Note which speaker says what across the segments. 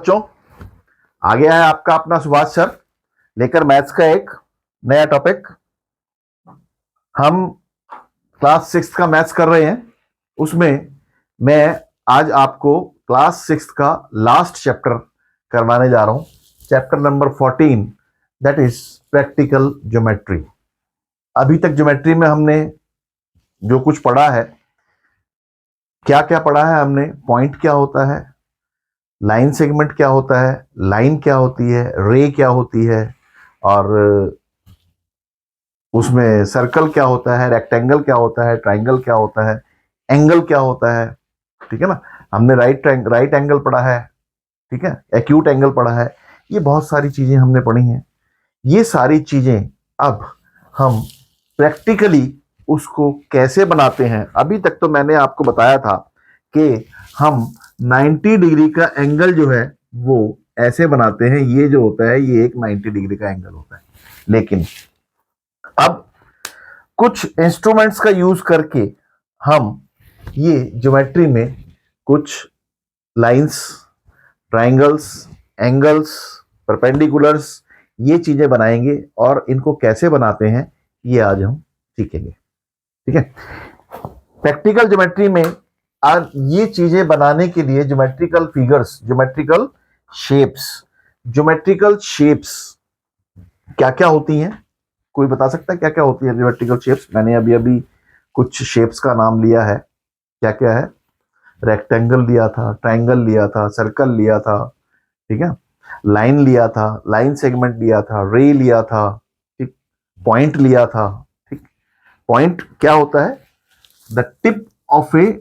Speaker 1: बच्चों, आ गया है आपका अपना सुभाष सर लेकर मैथ्स का एक नया टॉपिक। हम क्लास 6 का मैथ्स कर रहे हैं। उसमें मैं आज आपको क्लास 6 का लास्ट चैप्टर करवाने जा रहा हूं, chapter number 14, that is practical geometry. अभी तक ज्योमेट्री में हमने जो कुछ पढ़ा है, क्या क्या पढ़ा है हमने, पॉइंट क्या होता है, लाइन सेगमेंट क्या होता है, लाइन क्या होती है, रे क्या होती है, और उसमें सर्कल क्या होता है, रेक्टेंगल क्या होता है, ट्राइंगल क्या होता है, एंगल क्या होता है, ठीक है ना। हमने राइट एंगल पढ़ा है, ठीक है, एक्यूट एंगल पढ़ा है। ये बहुत सारी चीजें हमने पढ़ी हैं। ये सारी चीजें अब हम प्रैक्टिकली उसको कैसे बनाते हैं। अभी तक तो मैंने आपको बताया था कि हम 90 डिग्री का एंगल जो है वो ऐसे बनाते हैं। ये जो होता है ये एक 90 डिग्री का एंगल होता है। लेकिन अब कुछ इंस्ट्रूमेंट्स का यूज करके हम ये ज्योमेट्री में कुछ लाइंस, ट्राइंगल्स, एंगल्स, परपेंडिकुलर्स, ये चीजें बनाएंगे और इनको कैसे बनाते हैं ये आज हम सीखेंगे, ठीक है। प्रैक्टिकल ज्योमेट्री में आज ये चीजें बनाने के लिए ज्योमेट्रिकल फिगर्स, ज्योमेट्रिकल शेप्स क्या क्या होती हैं, कोई बता सकता है क्या क्या होती है ज्योमेट्रिकल शेप्स। मैंने अभी अभी कुछ शेप्स का नाम लिया है, क्या क्या है, रेक्टेंगल लिया था, ट्राइंगल लिया था, सर्कल लिया था, ठीक है, लाइन लिया था, लाइन सेगमेंट लिया था, रे लिया था, ठीक, पॉइंट लिया था, ठीक। पॉइंट क्या होता है, the tip of a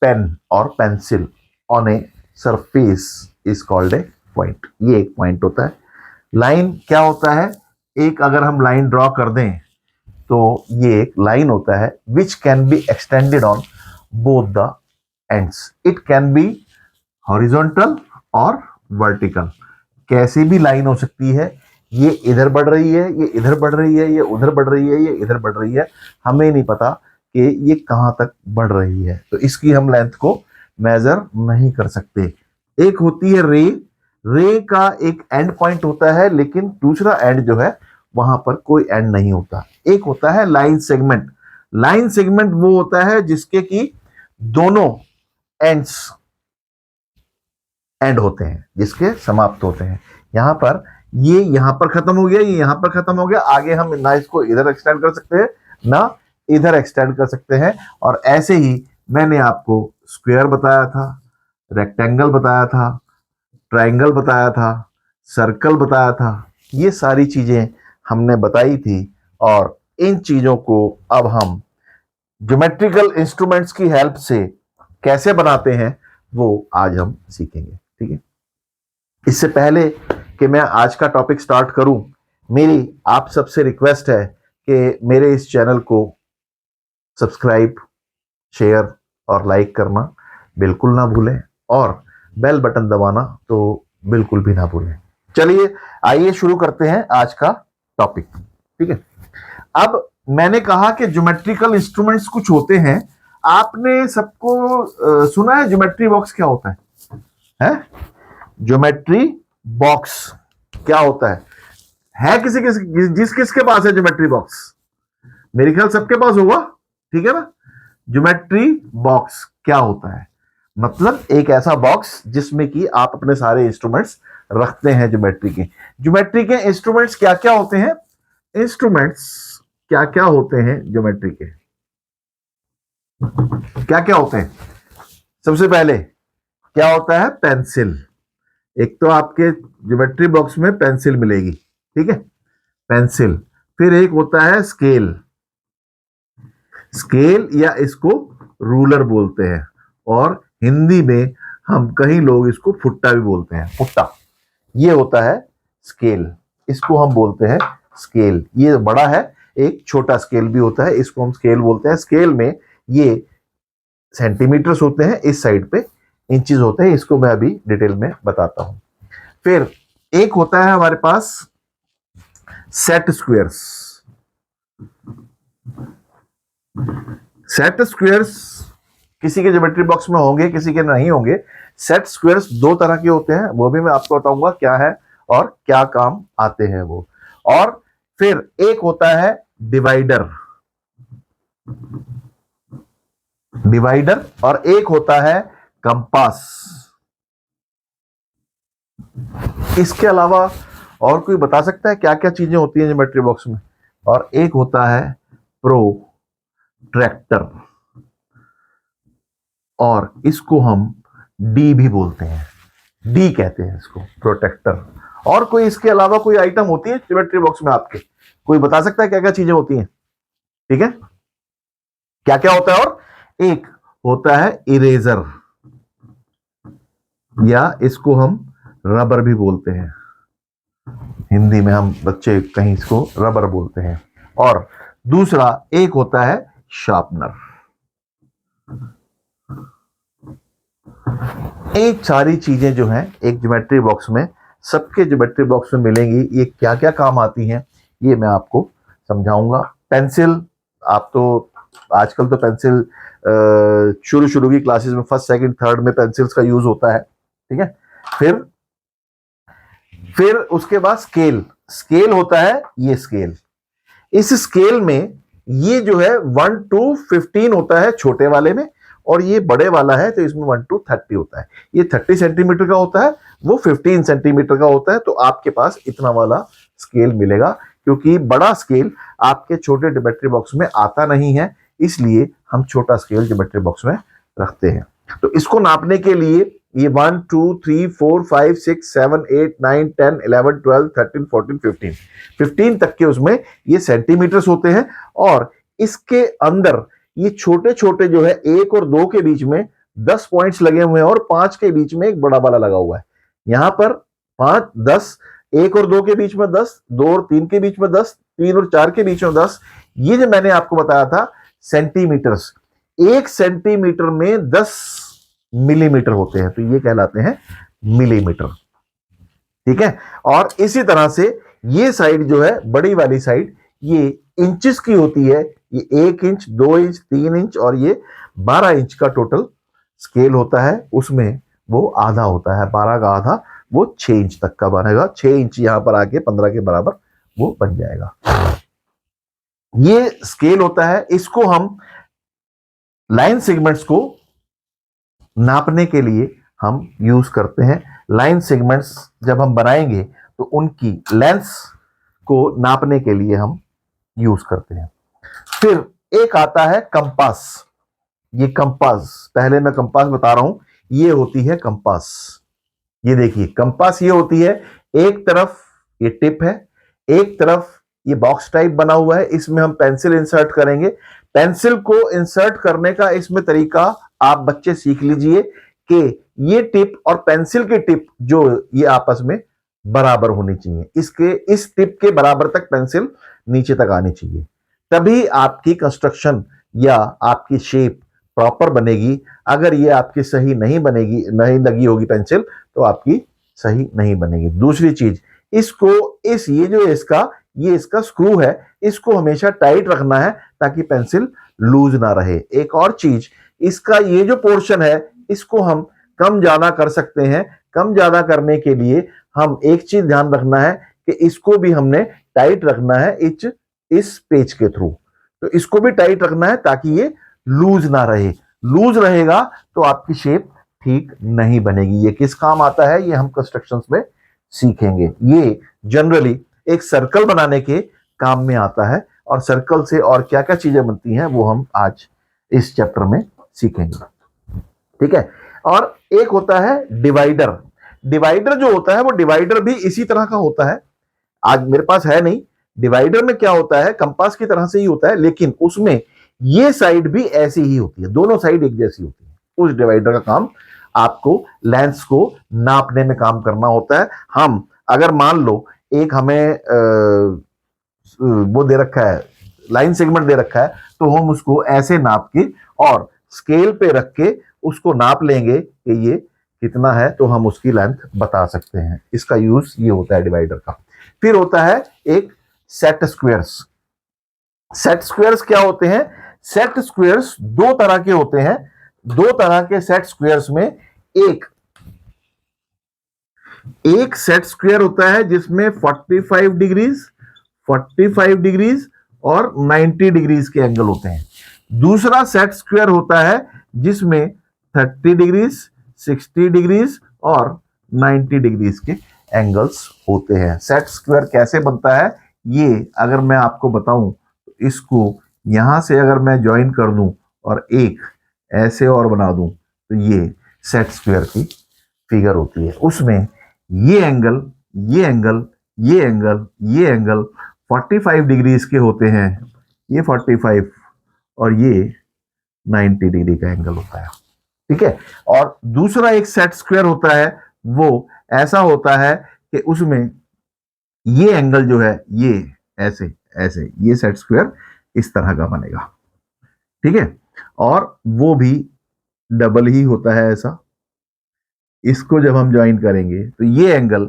Speaker 1: pen और pencil on a surface is called a point. ये एक पॉइंट होता है। लाइन क्या होता है, एक अगर हम लाइन ड्रॉ कर दें तो ये एक लाइन होता है which can be extended on both the ends. It can be horizontal और वर्टिकल, कैसी भी लाइन हो सकती है। ये इधर बढ़ रही है, ये इधर बढ़ रही है, ये उधर बढ़ रही है, ये इधर बढ़ रही है, हमें नहीं पता कि ये कहां तक बढ़ रही है, तो इसकी हम लेंथ को मेजर नहीं कर सकते। एक होती है रे, रे का एक एंड पॉइंट होता है, लेकिन दूसरा एंड जो है वहां पर कोई एंड नहीं होता। एक होता है लाइन सेगमेंट। लाइन सेगमेंट वो होता है जिसके की दोनों एंड्स एंड होते हैं, जिसके समाप्त होते हैं। यहां पर ये यहां पर खत्म हो गया, ये यहां पर खत्म हो गया, आगे हम ना इसको इधर एक्सटेंड कर सकते हैं ना इधर एक्सटेंड कर सकते हैं। और ऐसे ही मैंने आपको स्क्वायर बताया था, रेक्टेंगल बताया था, ट्राइंगल बताया था, सर्कल बताया था, ये सारी चीजें हमने बताई थी। और इन चीजों को अब हम ज्योमेट्रिकल इंस्ट्रूमेंट्स की हेल्प से कैसे बनाते हैं वो आज हम सीखेंगे, ठीक है। इससे पहले कि मैं आज का टॉपिक स्टार्ट करूं, मेरी आप सबसे रिक्वेस्ट है कि मेरे इस चैनल को सब्सक्राइब, शेयर और लाइक करना बिल्कुल ना भूलें, और बेल बटन दबाना तो बिल्कुल भी ना भूलें। चलिए आइए शुरू करते हैं आज का टॉपिक, ठीक है। अब मैंने कहा कि ज्योमेट्रिकल इंस्ट्रूमेंट्स कुछ होते हैं। आपने सबको सुना है ज्योमेट्री बॉक्स क्या होता है? ज्योमेट्री बॉक्स क्या होता है किसी जिस किसके पास है ज्योमेट्री बॉक्स? मेरे ख्याल सबके पास होगा, ठीक है ना। ज्योमेट्री बॉक्स क्या होता है, मतलब एक ऐसा बॉक्स जिसमें कि आप अपने सारे इंस्ट्रूमेंट्स रखते हैं ज्योमेट्री के। ज्योमेट्री के इंस्ट्रूमेंट्स क्या क्या होते हैं, इंस्ट्रूमेंट्स क्या क्या होते हैं ज्योमेट्री के, क्या क्या होते हैं? सबसे पहले क्या होता है, पेंसिल। एक तो आपके ज्योमेट्री बॉक्स में पेंसिल मिलेगी, ठीक है, पेंसिल। फिर एक होता है स्केल, स्केल या इसको रूलर बोलते हैं, और हिंदी में हम कई लोग इसको फुट्टा भी बोलते हैं, फुट्टा। ये होता है स्केल, इसको हम बोलते हैं स्केल। ये बड़ा है, एक छोटा स्केल भी होता है, इसको हम स्केल बोलते हैं। स्केल में ये सेंटीमीटर्स होते हैं, इस साइड पे इंचेस होते हैं, इसको मैं अभी डिटेल में बताता हूं। फिर एक होता है हमारे पास सेट स्क्वायर्स। सेट स्क्वायर्स किसी के ज्योमेट्री बॉक्स में होंगे, किसी के नहीं होंगे। सेट स्क्वायर्स दो तरह के होते हैं, वो भी मैं आपको बताऊंगा क्या है और क्या काम आते हैं वो। और फिर एक होता है डिवाइडर, डिवाइडर, और एक होता है कंपास। इसके अलावा और कोई बता सकता है क्या क्या चीजें होती हैं ज्योमेट्री बॉक्स में? और एक होता है प्रोट्रैक्टर, और इसको हम डी भी बोलते हैं, डी कहते हैं इसको, प्रोटेक्टर। और कोई इसके अलावा कोई आइटम होती है ज्योमेट्री बॉक्स में आपके? कोई बता सकता है क्या क्या चीजें होती हैं? ठीक है, क्या क्या होता है? और एक होता है इरेजर, या इसको हम रबर भी बोलते हैं, हिंदी में हम बच्चे कहीं इसको रबर बोलते हैं। और दूसरा एक होता है शार्पनर। एक सारी चीजें जो हैं एक ज्योमेट्री बॉक्स में, सबके ज्योमेट्री बॉक्स में मिलेंगी। ये क्या क्या काम आती हैं ये मैं आपको समझाऊंगा। पेंसिल, आप तो आजकल तो पेंसिल शुरू शुरू की क्लासेस में फर्स्ट सेकंड थर्ड में पेंसिल्स का यूज होता है, ठीक है। फिर उसके बाद स्केल, स्केल होता है ये स्केल। इस स्केल में ये जो है 1 to 15 होता है छोटे वाले में, और ये बड़े वाला है तो इसमें 1 to 30 होता है। ये 30 सेंटीमीटर का होता है, वो 15 सेंटीमीटर का होता है। तो आपके पास इतना वाला स्केल मिलेगा, क्योंकि बड़ा स्केल आपके छोटे ज्योमेट्री बॉक्स में आता नहीं है, इसलिए हम छोटा स्केल ज्योमेट्री बॉक्स में रखते हैं। तो इसको नापने के लिए ये 1 2 3 4 5 6 7 8 9 10 11 12 13 14 15 तक के उसमें ये सेंटीमीटर्स होते हैं। और इसके अंदर ये छोटे छोटे जो है 1 और 2 के बीच में 10 पॉइंट्स लगे हुए हैं, और 5 के बीच में एक बड़ा वाला लगा हुआ है। यहां पर 5 10, 1 और 2 के बीच में 10, 2 और 3 के बीच में 10, 3 और 4 के बीच में 10। ये जो मैंने आपको बताया था सेंटीमीटर्स, 1 सेंटीमीटर में 10 मिलीमीटर होते हैं, तो ये कहलाते हैं मिलीमीटर, ठीक है। और इसी तरह से ये साइड जो है बड़ी वाली साइड, ये इंचेस की होती है। ये 1 इंच 2 इंच 3 इंच और ये 12 इंच का टोटल स्केल होता है। उसमें वो आधा होता है, 12 का आधा वो 6 इंच तक का बनेगा। 6 इंच यहां पर आके 15 के बराबर वो बन जाएगा। ये स्केल होता है, इसको हम लाइन सेगमेंट्स को नापने के लिए हम यूज करते हैं। लाइन सेगमेंट्स जब हम बनाएंगे तो उनकी लेंथ्स को नापने के लिए हम यूज करते हैं। फिर एक आता है कंपास। ये कंपास, पहले मैं कंपास बता रहा हूं, ये होती है कंपास। ये देखिए कंपास ये होती है, एक तरफ ये टिप है, एक तरफ ये बॉक्स टाइप बना हुआ है, इसमें हम पेंसिल इंसर्ट करेंगे। पेंसिल को इंसर्ट करने का इसमें तरीका आप बच्चे सीख लीजिए कि ये टिप और पेंसिल की टिप जो ये आपस में बराबर होनी चाहिए। इसके इस टिप के बराबर तक पेंसिल नीचे तक आनी चाहिए, तभी आपकी कंस्ट्रक्शन या आपकी शेप प्रॉपर बनेगी। अगर ये आपकी सही नहीं बनेगी, नहीं लगी होगी पेंसिल, तो आपकी सही नहीं बनेगी। दूसरी चीज, इसको ये इसका स्क्रू है, इसको हमेशा टाइट रखना है ताकि पेंसिल लूज ना रहे। एक और चीज, इसका ये जो पोर्शन है इसको हम कम ज्यादा कर सकते हैं। कम ज्यादा करने के लिए हम एक चीज ध्यान रखना है कि इसको भी हमने टाइट रखना है इस पेच के थ्रू। तो इसको भी टाइट रखना है ताकि ये लूज ना रहे। लूज रहेगा तो आपकी शेप ठीक नहीं बनेगी। ये किस काम आता है ये हम कंस्ट्रक्शंस में सीखेंगे। ये जनरली एक सर्कल बनाने के काम में आता है, और सर्कल से और क्या क्या चीजें बनती हैं वो हम आज इस चैप्टर में सीखेंगे, ठीक है। और एक होता है डिवाइडर। डिवाइडर जो होता है वो डिवाइडर भी इसी तरह का होता है, आज मेरे पास है नहीं। डिवाइडर में क्या होता है, कंपास की तरह से ही होता है, लेकिन उसमें ये साइड भी ऐसी ही होती है, दोनों साइड एक जैसी होती है। उस डिवाइडर का काम आपको लेंस को नापने में काम करना होता है। हम अगर मान लो एक हमें वो दे रखा है, लाइन सेगमेंट दे रखा है, तो हम उसको ऐसे नाप के और स्केल पे रख के उसको नाप लेंगे कि ये कितना है, तो हम उसकी लेंथ बता सकते हैं। इसका यूज ये होता है डिवाइडर का। फिर होता है एक सेट स्क्वायर्स। सेट स्क्वायर्स क्या होते हैं? सेट स्क्वायर्स दो तरह के होते हैं। दो तरह के सेट स्क्वायर्स में एक एक सेट स्क्वायर होता है जिसमें 45 डिग्रीज, 45 डिग्रीज और 90 डिग्रीज के एंगल होते हैं। दूसरा सेट स्क्वायर होता है जिसमें 30 डिग्रीज, 60 डिग्रीज और 90 डिग्रीज के एंगल्स होते हैं। सेट स्क्वायर कैसे बनता है ये अगर मैं आपको बताऊं तो इसको यहां से अगर मैं ज्वाइन कर दूं और एक ऐसे और बना दूं तो ये सेट स्क्वायर की फिगर होती है। उसमें ये एंगल, ये एंगल, ये एंगल, ये एंगल 45 डिग्रीज के होते हैं, ये 45 और ये 90 डिग्री का एंगल होता है। ठीक है। और दूसरा एक सेट स्क्वायर होता है वो ऐसा होता है कि उसमें ये एंगल जो है ये ऐसे ऐसे, ये सेट स्क्वायर इस तरह का बनेगा। ठीक है। और वो भी डबल ही होता है ऐसा। इसको जब हम ज्वाइन करेंगे तो ये एंगल,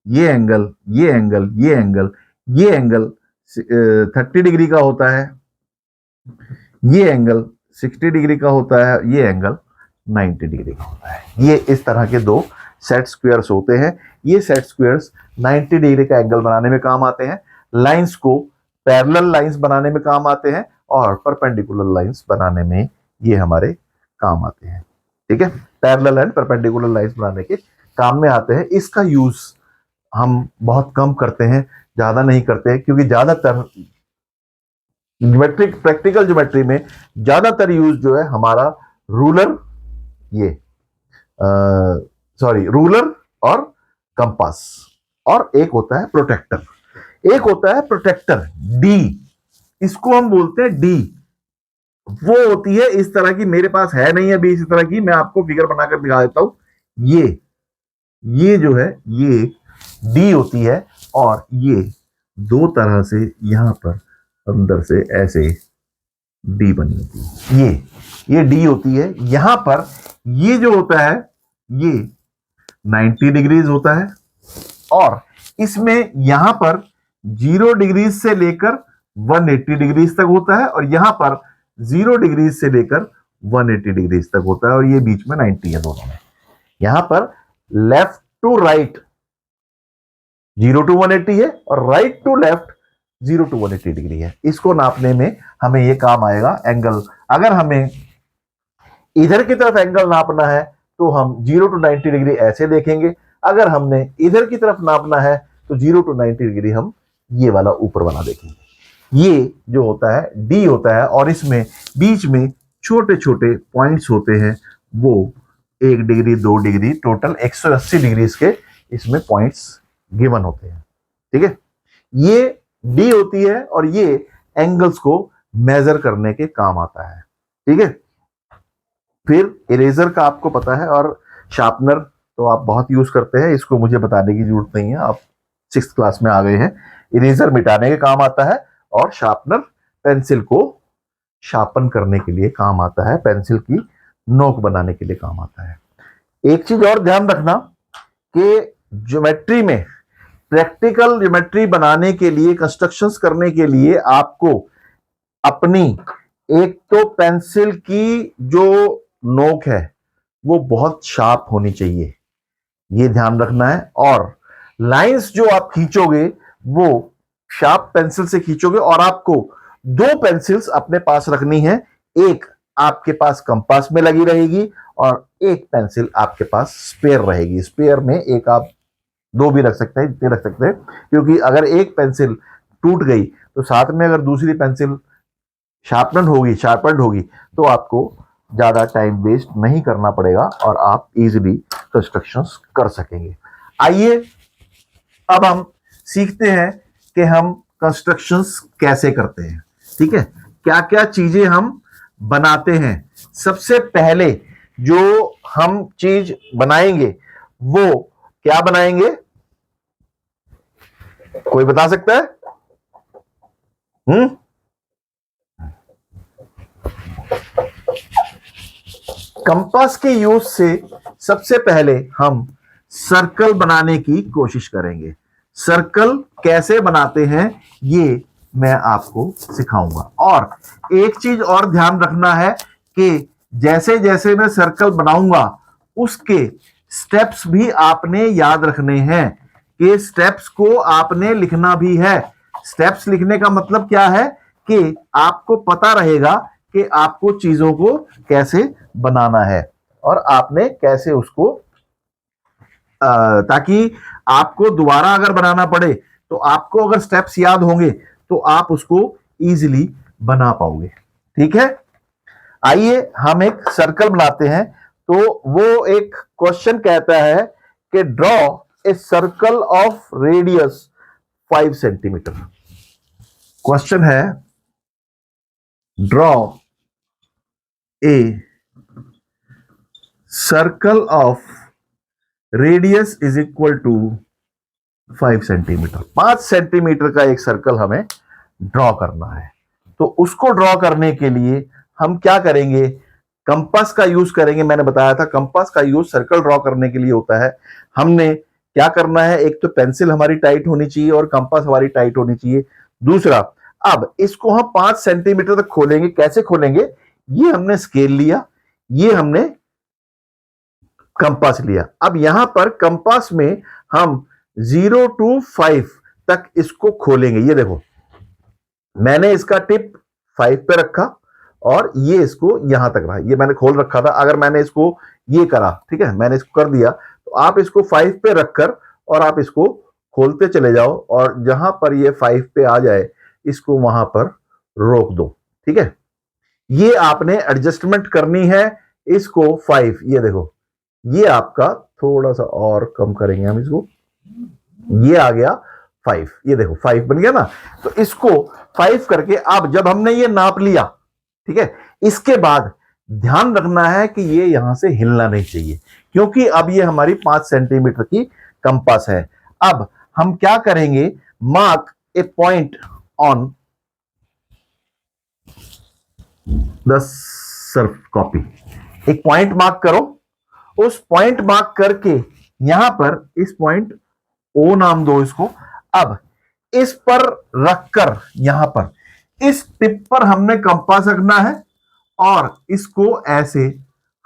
Speaker 1: ये एंगल, ये एंगल, ये एंगल, ये एंगल 30 डिग्री का होता है, ये एंगल 60 डिग्री का होता है, ये एंगल 90 डिग्री का होता है। ये इस तरह के दो सेट स्क्वायर्स होते हैं। ये सेट स्क्वायर्स 90 डिग्री का एंगल बनाने में काम आते हैं, लाइंस को पैरेलल लाइंस बनाने में काम आते हैं और परपेंडिकुलर लाइंस बनाने में ये हमारे काम आते हैं। ठीक है। पैरेलल एंड परपेंडिकुलर लाइंस बनाने के काम में आते हैं। इसका यूज हम बहुत कम करते हैं, ज्यादा नहीं करते हैं, क्योंकि ज्यादातर ज्योमेट्रिक प्रैक्टिकल ज्योमेट्री में ज्यादातर यूज जो है हमारा रूलर, ये रूलर और कंपास, और एक होता है प्रोटेक्टर। एक होता है प्रोटेक्टर डी, इसको हम बोलते हैं डी। वो होती है इस तरह की, मेरे पास है नहीं अभी इसी तरह की, मैं आपको फिगर बनाकर दिखा देता हूं। ये जो है ये डी होती है और ये दो तरह से यहां पर अंदर से ऐसे डी बनी होती है। ये डी होती है। यहां पर ये जो होता है ये 90 डिग्रीज होता है और इसमें यहां पर 0 डिग्रीज से लेकर 180 डिग्रीज तक होता है और यहां पर 0 डिग्रीज से लेकर 180 डिग्रीज तक होता है और ये बीच में 90 है दोनों में। यहां पर लेफ्ट टू राइट 0 टू 180 है और right to left 0 to 180 degree है। इसको नापने में हमें ये काम आएगा एंगल। अगर हमें इधर की तरफ एंगल नापना है तो हम 0 टू 90 डिग्री ऐसे देखेंगे, अगर हमने इधर की तरफ नापना है तो 0 टू 90 डिग्री हम ये वाला ऊपर वाला देखेंगे। ये जो होता है डी होता है और इसमें बीच में छोटे छोटे पॉइंट्स होते हैं, वो 1 डिग्री 2 डिग्री टोटल 180 डिग्रीज के इसमें पॉइंट्स गिवन होते हैं। ठीक है। ये डी होती है और ये एंगल्स को मेजर करने के काम आता है। ठीक है। फिर इरेजर का आपको पता है और शार्पनर तो आप बहुत यूज करते हैं, इसको मुझे बताने की जरूरत नहीं है, आप 6th क्लास में आ गए हैं। इरेजर मिटाने के काम आता है और शार्पनर पेंसिल को शार्पन करने के लिए काम आता है, पेंसिल की नोक बनाने के लिए काम आता है। एक चीज और ध्यान रखना कि ज्योमेट्री में, प्रैक्टिकल ज्योमेट्री बनाने के लिए, कंस्ट्रक्शंस करने के लिए आपको अपनी एक तो पेंसिल की जो नोक है वो बहुत शार्प होनी चाहिए, ये ध्यान रखना है। और लाइंस जो आप खींचोगे वो शार्प पेंसिल से खींचोगे और आपको 2 पेंसिल्स अपने पास रखनी है, एक आपके पास कंपास में लगी रहेगी और एक पेंसिल आपके पास स्पेयर रहेगी। स्पेयर में एक आप 2 भी रख सकते हैं, जितने रख सकते हैं, क्योंकि अगर एक पेंसिल टूट गई तो साथ में अगर दूसरी पेंसिल शार्पन्ड होगी तो आपको ज्यादा टाइम वेस्ट नहीं करना पड़ेगा और आप इजीली कंस्ट्रक्शंस कर सकेंगे। आइए अब हम सीखते हैं कि हम कंस्ट्रक्शंस कैसे करते हैं। ठीक है। क्या क्या चीजें हम बनाते हैं। सबसे पहले जो हम चीज बनाएंगे वो क्या बनाएंगे, कोई बता सकता है? कंपास के यूज से सबसे पहले हम सर्कल बनाने की कोशिश करेंगे। सर्कल कैसे बनाते हैं ये मैं आपको सिखाऊंगा। और एक चीज और ध्यान रखना है कि जैसे जैसे मैं सर्कल बनाऊंगा उसके स्टेप्स भी आपने याद रखने हैं कि स्टेप्स को आपने लिखना भी है। स्टेप्स लिखने का मतलब क्या है कि आपको पता रहेगा कि आपको चीजों को कैसे बनाना है और आपने कैसे उसको ताकि आपको दोबारा अगर बनाना पड़े तो आपको अगर स्टेप्स याद होंगे तो आप उसको इजीली बना पाओगे। ठीक है, आइए हम एक सर्कल बनाते हैं। तो वो एक क्वेश्चन कहता है कि draw a circle of radius 5 centimetre. Question है draw a circle of radius is equal to 5 centimetre. 5 centimetre का एक सर्कल हमें ड्रॉ करना है। तो उसको ड्रॉ करने के लिए हम क्या करेंगे, कंपास का यूज करेंगे। मैंने बताया था कंपास का यूज सर्कल ड्रॉ करने के लिए होता है। हमने क्या करना है, एक तो पेंसिल हमारी टाइट होनी चाहिए और कंपास हमारी टाइट होनी चाहिए। दूसरा, अब इसको हम 5 सेंटीमीटर तक खोलेंगे। कैसे खोलेंगे, ये हमने स्केल लिया, ये हमने कंपास लिया। अब यहां पर कंपास में हम 0 to 5 तक इसको खोलेंगे। ये देखो, मैंने इसका टिप 5 पे रखा और ये इसको यहां तक रहा, ये मैंने खोल रखा था। अगर मैंने इसको ये करा, ठीक है, मैंने इसको कर दिया, तो आप इसको 5 पे रखकर और आप इसको खोलते चले जाओ और जहां पर ये 5 पे आ जाए इसको वहां पर रोक दो। ठीक है, ये आपने एडजस्टमेंट करनी है इसको 5। ये देखो, ये आपका थोड़ा सा और कम करेंगे हम इसको, ये आ गया 5। ये देखो 5 बन गया ना। तो इसको 5 करके अब जब हमने ये नाप लिया, ठीक है, इसके बाद ध्यान रखना है कि ये यहां से हिलना नहीं चाहिए, क्योंकि अब ये हमारी 5 सेंटीमीटर की कंपास है। अब हम क्या करेंगे, mark A point on the Surf copy. एक पॉइंट मार्क करो, उस पॉइंट मार्क करके यहां पर इस पॉइंट ओ नाम दो इसको। अब इस पर रखकर यहां पर इस टिप पर हमने कंपास रखना है और इसको ऐसे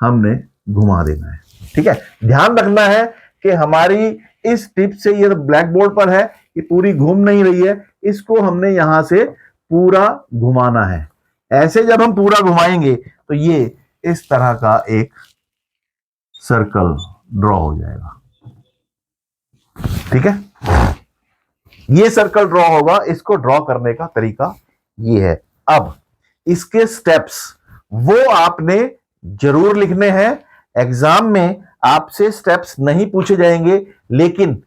Speaker 1: हमने घुमा देना है। ठीक है, ध्यान रखना है कि हमारी इस टिप से, ये ब्लैक बोर्ड पर है, ये पूरी घूम नहीं रही है, इसको हमने यहां से पूरा घुमाना है। ऐसे जब हम पूरा घुमाएंगे तो ये इस तरह का एक सर्कल ड्रॉ हो जाएगा। ठीक है, ये सर्कल ड्रॉ होगा। इसको ड्रॉ करने का तरीका ये है। अब इसके स्टेप्स वो आपने जरूर लिखने हैं। एग्जाम में आपसे स्टेप्स नहीं पूछे जाएंगे, लेकिन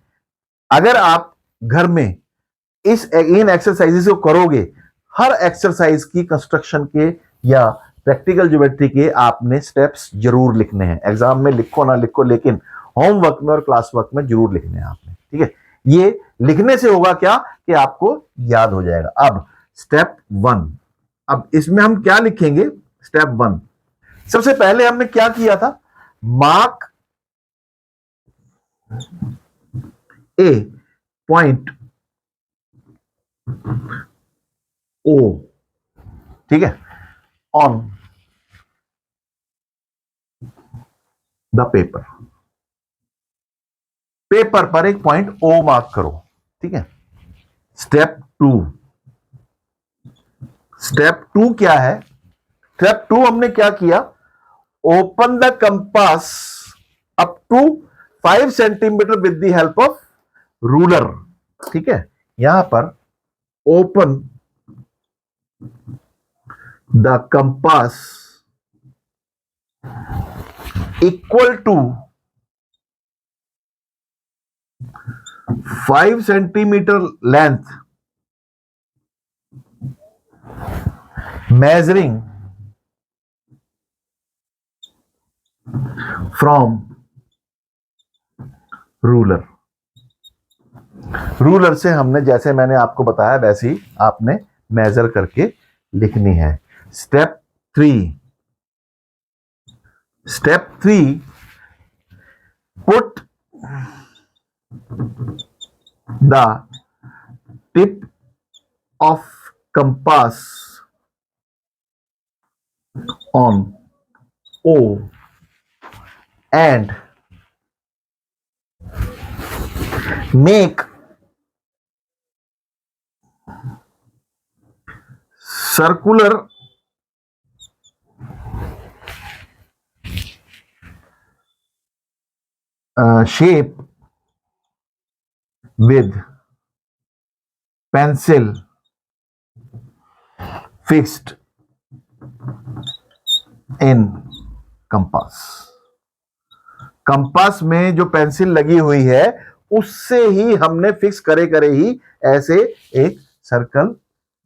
Speaker 1: अगर आप घर में इन एक्सरसाइजेस को करोगे, हर एक्सरसाइज की कंस्ट्रक्शन के या प्रैक्टिकल ज्योमेट्री के आपने स्टेप्स जरूर लिखने हैं। एग्जाम में लिखो ना लिखो, लेकिन होमवर्क में और क्लास वर्क में जरूर लिखने हैं आपने। ठीक है, ये लिखने से होगा क्या कि आपको याद हो जाएगा। अब स्टेप 1, अब इसमें हम क्या लिखेंगे, स्टेप 1 सबसे पहले हमने क्या किया था, मार्क ए पॉइंट ओ, ठीक है, ऑन द पेपर। पेपर पर एक पॉइंट ओ मार्क करो। ठीक है, स्टेप 2, स्टेप 2 क्या है, स्टेप 2 हमने क्या किया, open the compass up to 5 centimetre with the help of ruler. ठीक है, यहां पर open the compass equal to 5 centimetre length measuring from ruler. Ruler से हमने, जैसे मैंने आपको बताया वैसे ही आपने मेजर करके लिखनी है। Step 3, step 3, put the tip of compass on O and make circular shape with pencil fixed in compass. Compass में जो पेंसिल लगी हुई है उससे ही हमने फिक्स करे करे ही ऐसे एक सर्कल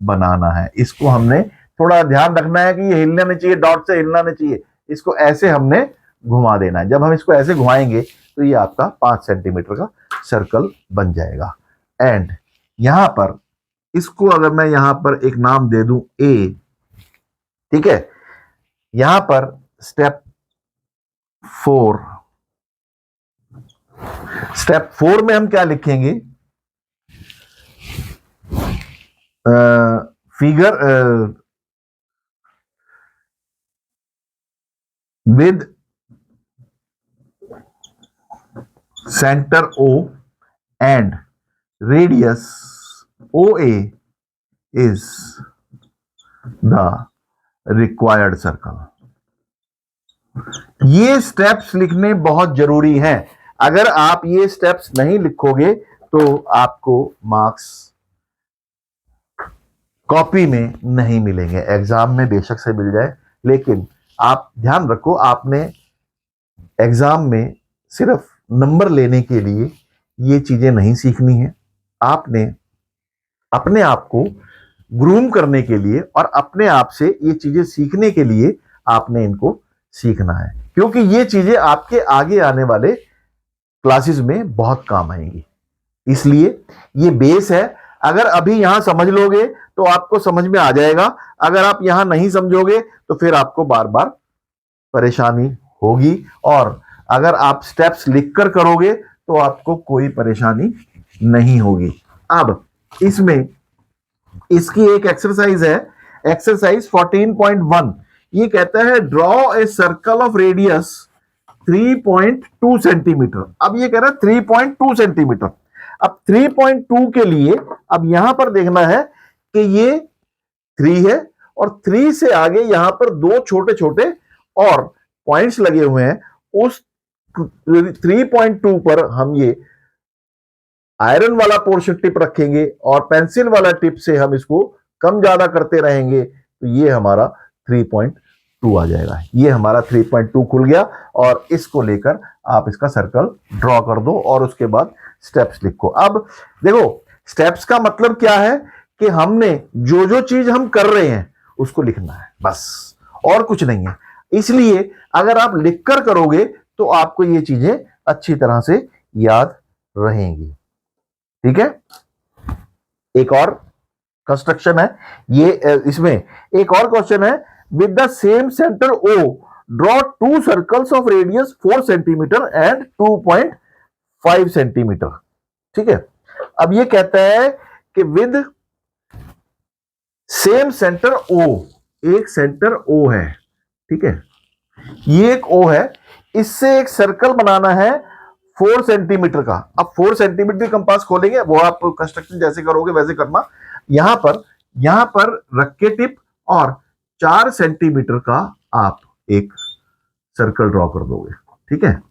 Speaker 1: बनाना है। इसको हमने थोड़ा ध्यान रखना है कि ये हिलना नहीं चाहिए, डॉट से हिलना नहीं चाहिए, इसको ऐसे हमने घुमा देना है। जब हम इसको ऐसे घुमाएंगे तो ये आपका 5 सेंटीमीटर का सर्कल बन जाएगा। एंड यहां पर इसको अगर मैं यहां पर एक नाम दे दूं ए, ठीक है, यहां पर स्टेप 4 में हम क्या लिखेंगे, figure with centre O and radius OA is the required circle. ये स्टेप्स लिखने बहुत जरूरी हैं। अगर आप ये स्टेप्स नहीं लिखोगे तो आपको मार्क्स कॉपी में नहीं मिलेंगे। एग्जाम में बेशक से मिल जाए, लेकिन आप ध्यान रखो, आपने एग्जाम में सिर्फ नंबर लेने के लिए ये चीजें नहीं सीखनी है। आपने अपने आप को ग्रूम करने के लिए और अपने आप से ये चीजें सीखने के लिए आपने इनको सीखना है, क्योंकि ये चीजें आपके आगे आने वाले क्लासेस में बहुत काम आएंगी। इसलिए ये बेस है। अगर अभी यहां समझ लोगे तो आपको समझ में आ जाएगा। अगर आप यहां नहीं समझोगे तो फिर आपको बार बार परेशानी होगी, और अगर आप स्टेप्स लिखकर करोगे तो आपको कोई परेशानी नहीं होगी। अब इसमें इसकी एक एक्सरसाइज है, एक्सरसाइज 14.1। ये कहता है draw a circle of radius 3.2 centimetre. अब ये कह रहा है 3.2 सेंटीमीटर। अब 3.2 के लिए अब यहां पर देखना है कि ये 3 है और 3 से आगे यहां पर 2 छोटे छोटे और पॉइंट्स लगे हुए हैं। उस 3.2 पर हम ये आयरन वाला पोर्शन टिप रखेंगे और पेंसिल वाला टिप से हम इसको कम ज्यादा करते रहेंगे, तो ये हमारा 3.2 आ जाएगा। ये हमारा 3.2 खुल गया, और इसको लेकर आप इसका सर्कल ड्रॉ कर दो और उसके बाद स्टेप्स लिखो। अब देखो, स्टेप्स का मतलब क्या है कि हमने जो जो चीज हम कर रहे हैं उसको लिखना है, बस, और कुछ नहीं है। इसलिए अगर आप लिखकर करोगे तो आपको ये चीजें अच्छी तरह से याद रहेंगी। ठीक है, एक और कंस्ट्रक्शन है ये, इसमें एक और क्वेश्चन है, with the same centre O draw 2 circles of radius 4 centimetre and 2.5 centimetre. ठीक है, अब ये कहता है कि विद सेम सेंटर O, एक सेंटर O है, ठीक है, ये एक O है, इससे एक सर्कल बनाना है 4 सेंटीमीटर का। अब 4 सेंटीमीटर कंपास खोलेंगे, वो आप कंस्ट्रक्शन जैसे करोगे वैसे करना। यहां पर रख के टिप और 4 सेंटीमीटर का आप एक सर्कल ड्रॉ कर दोगे। ठीक है,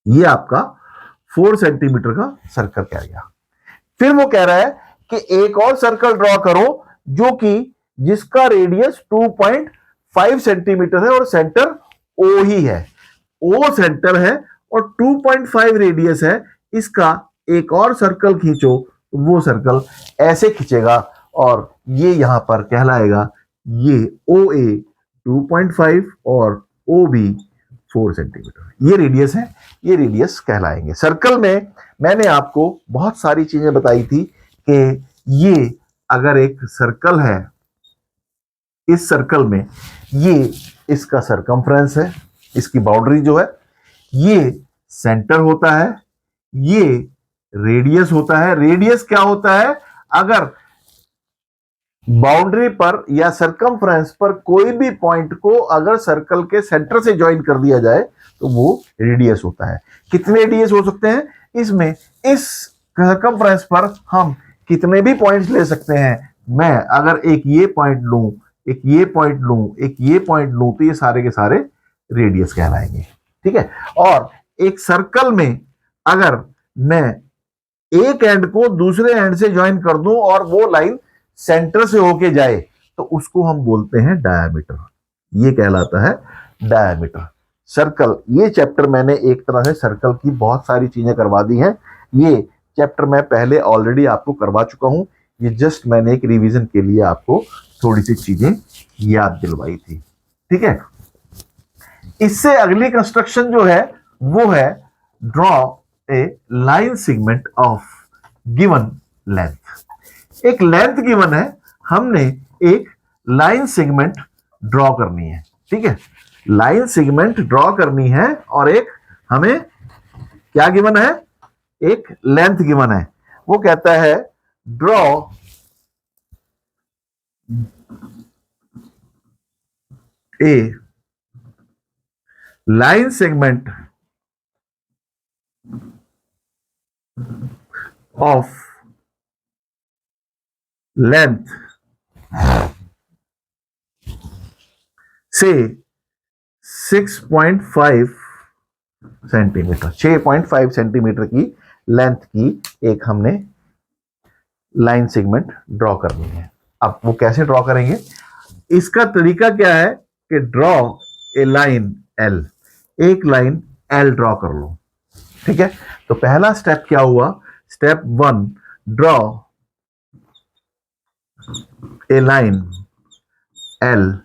Speaker 1: ये आपका 4 सेंटीमीटर का सर्कल कह गया। फिर वो कह रहा है कि एक और सर्कल ड्रॉ करो जो कि जिसका रेडियस 2.5 सेंटीमीटर है और सेंटर O ही है, O सेंटर है और 2.5 रेडियस है। इसका एक और सर्कल खींचो, वो सर्कल ऐसे खींचेगा और ये यहां पर कहलाएगा, ये OA 2.5 और OB 4 सेंटीमीटर, ये रेडियस है, ये रेडियस कहलाएंगे। सर्कल में मैंने आपको बहुत सारी चीजें बताई थी कि ये अगर एक सर्कल है, इस सर्कल में ये इसका सरकमफ्रेंस है, इसकी बाउंड्री जो है, ये सेंटर होता है, ये रेडियस होता है। रेडियस क्या होता है, अगर बाउंड्री पर या सरकमफ्रेंस पर कोई भी पॉइंट को अगर सर्कल के सेंटर से ज्वाइन कर दिया जाए तो वो रेडियस होता है। कितने रेडियस हो सकते हैं, इसमें इस सर्कमफ्रेंस पर हम कितने भी पॉइंट्स ले सकते हैं। मैं अगर एक ये पॉइंट लूं, एक ये पॉइंट लूं, एक ये पॉइंट लूं, तो ये सारे के सारे रेडियस कहलाएंगे। ठीक है। और एक सर्कल में अगर मैं एक एंड को दूसरे एंड से ज्वाइन कर दूं और वो लाइन सेंटर से होके जाए तो उसको हम बोलते हैं डायामीटर। ये कहलाता है डायामीटर। सर्कल, ये चैप्टर मैंने एक तरह से सर्कल की बहुत सारी चीजें करवा दी हैं। ये चैप्टर मैं पहले ऑलरेडी आपको करवा चुका हूं। ये जस्ट मैंने एक रिवीजन के लिए आपको थोड़ी सी चीजें याद दिलवाई थी। ठीक है। इससे अगली कंस्ट्रक्शन जो है वो है draw a line segment of given length. एक लेंथ गिवन है, हमने एक लाइन सेगमेंट ड्रॉ करनी है। ठीक है। लाइन सेगमेंट ड्रॉ करनी है और एक हमें क्या गिवन है, एक लेंथ गिवन है। वो कहता है draw a line segment of length से 6.5 सेंटीमीटर, 6.5 सेंटीमीटर की लेंथ की एक हमने लाइन सेगमेंट ड्रॉ करनी है। अब वो कैसे ड्रॉ करेंगे, इसका तरीका क्या है कि ड्रॉ ए लाइन एल, एक लाइन एल ड्रॉ कर लो। ठीक है। तो पहला स्टेप क्या हुआ, step 1, draw a line L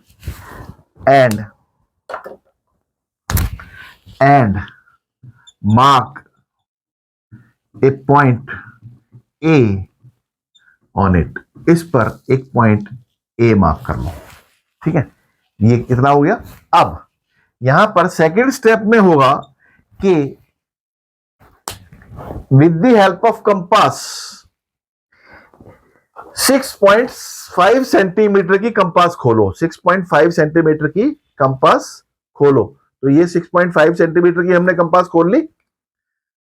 Speaker 1: and mark a point A on it। इस पर एक पॉइंट A मार्क कर लो। ठीक है। ये कितना हो गया। अब यहां पर सेकेंड स्टेप में होगा कि with the help of compass 6.5 centimetre की कंपास खोलो। 6.5 सेंटीमीटर की कंपास खोलो। तो ये 6.5 सेंटीमीटर की हमने कंपास खोल ली।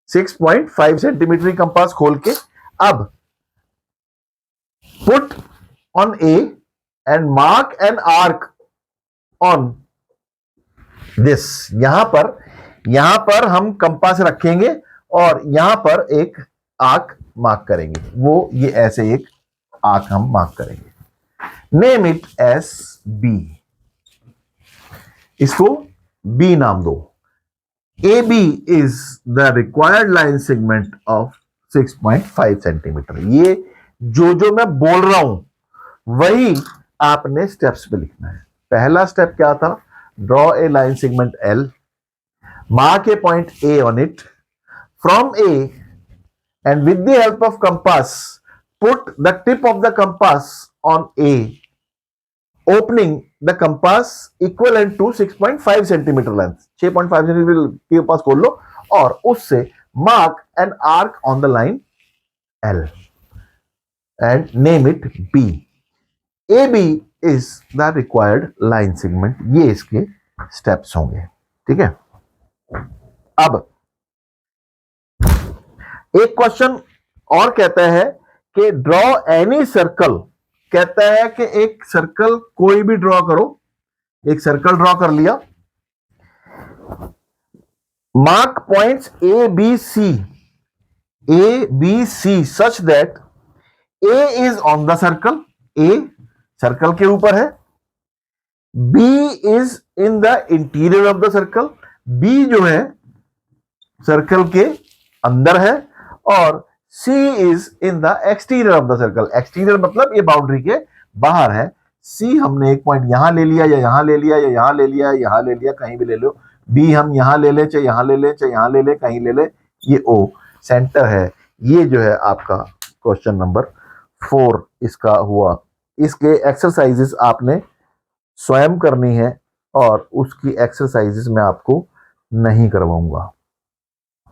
Speaker 1: 6.5 सेंटीमीटर की कंपास खोल के अब put on A and mark an arc on this. यहां पर हम कंपास रखेंगे और यहां पर एक आर्क मार्क करेंगे। वो ये ऐसे एक आर्क हम मार्क करेंगे। नेम इट एस बी, इसको बी नाम दो। A B is the required line segment of 6.5 centimetre. ये जो मैं बोल रहा हूं वही आपने स्टेप्स पे लिखना है। पहला स्टेप क्या था, draw a line segment L, mark A point A on it, from A and with the help of compass put the tip of the compass on A, opening the compass equivalent to 6.5 centimetre length. 6.5 centimetre के पास खोल लो और उससे mark an arc on the line L and name it B। AB is the required line segment। ये इसके steps होंगे। ठीक है। अब एक क्वेश्चन और कहता है कि ड्रॉ एनी सर्कल। कहता है कि एक सर्कल कोई भी ड्रॉ करो। एक सर्कल ड्रॉ कर लिया, mark points A B C such that A is on the circle, A circle के ऊपर है, B is in the interior of the circle, B जो है सर्कल के अंदर है, और C is in the exterior of the circle। Exterior मतलब ये बाउंड्री के बाहर है। C हमने एक पॉइंट यहां ले लिया या यहां ले लिया या यहां ले लिया, यहां ले लिया, कहीं भी ले लो। B हम यहां ले ले, चाहे यहां ले ले, चाहे यहां ले ले, कहीं ले ले। ये O सेंटर है। ये जो है आपका क्वेश्चन नंबर 4 इसका हुआ। इसके एक्सरसाइजेस आपने स्वयं करनी है और उसकी एक्सरसाइजेस मैं आपको नहीं करवाऊंगा।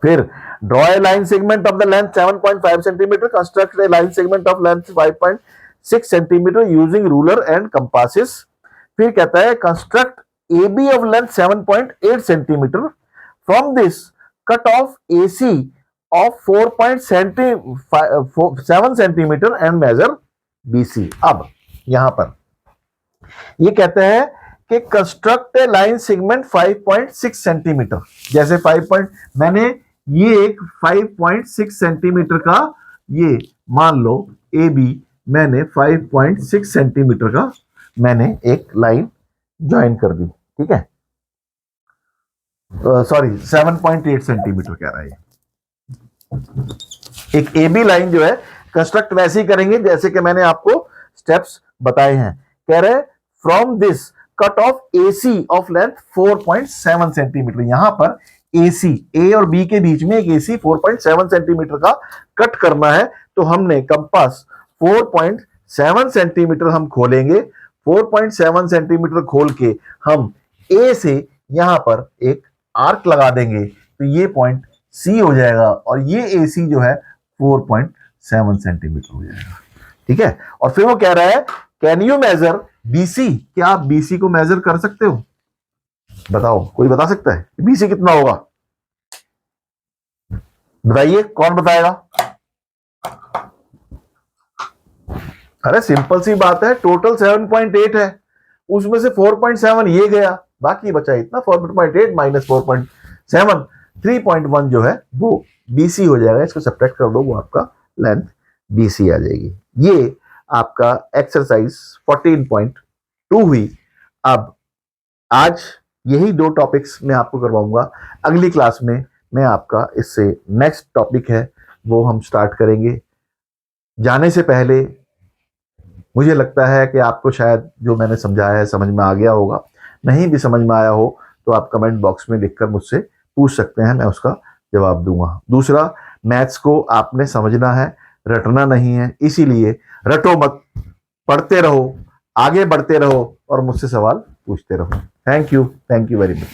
Speaker 1: फिर draw a line segment of the length 7.5 centimetre, construct a line segment of length 5.6 centimetre using ruler and compasses. फिर कहता है construct A B of length 7.8 centimetre, from this cut off AC of 4.7 centimetre and measure BC। अब यहां पर ये कहते हैं कि construct a line segment 5.6 centimetre. जैसे मैंने ये एक 5.6 सेंटीमीटर का, ये मान लो AB, मैंने 5.6 सेंटीमीटर का मैंने एक लाइन ज्वाइन कर दी, ठीक है, सॉरी 7.8 सेंटीमीटर कह रहा है। एक AB लाइन जो है कंस्ट्रक्ट वैसे ही करेंगे जैसे कि मैंने आपको स्टेप्स बताए हैं। कह रहे from this cut off AC of length 4.7 centimetre. यहां पर AC, A और B के बीच में एक AC 4.7 सेंटीमीटर का कट करना है, तो हमने कंपास 4.7 सेंटीमीटर हम खोलेंगे। 4.7 सेंटीमीटर खोल के हम A से यहां पर एक आर्क लगा देंगे, तो ये पॉइंट C हो जाएगा और ये AC जो है 4.7 सेंटीमीटर हो जाएगा, ठीक है। और फिर वो कह रहा है कैन यू मेजर BC, क्या आप BC को मेजर कर सकते हो? बताओ, कोई बता सकता है BC कितना होगा? बताइए, कौन बताएगा? अरे सिंपल सी बात है, टोटल 7.8 है, उसमें से 4.7 ये गया, बाकी बचा इतना 4.8 माइनस 4.7, 3.1 जो है वो BC हो जाएगा। इसको सब्ट्रैक्ट कर दो, वो आपका लेंथ BC आ जाएगी। ये आपका एक्सरसाइज 14.2 हुई। अब आज यही 2 टॉपिक्स मैं आपको करवाऊंगा। अगली क्लास में मैं आपका इससे नेक्स्ट टॉपिक है वो हम स्टार्ट करेंगे। जाने से पहले मुझे लगता है कि आपको शायद जो मैंने समझाया है समझ में आ गया होगा। नहीं भी समझ में आया हो तो आप कमेंट बॉक्स में लिखकर मुझसे पूछ सकते हैं, मैं उसका जवाब दूंगा। दूसरा, मैथ्स को आपने समझना है, रटना नहीं है, इसीलिए रटो मत, पढ़ते रहो, आगे बढ़ते रहो और मुझसे सवाल पूछते रहो। Thank you very much.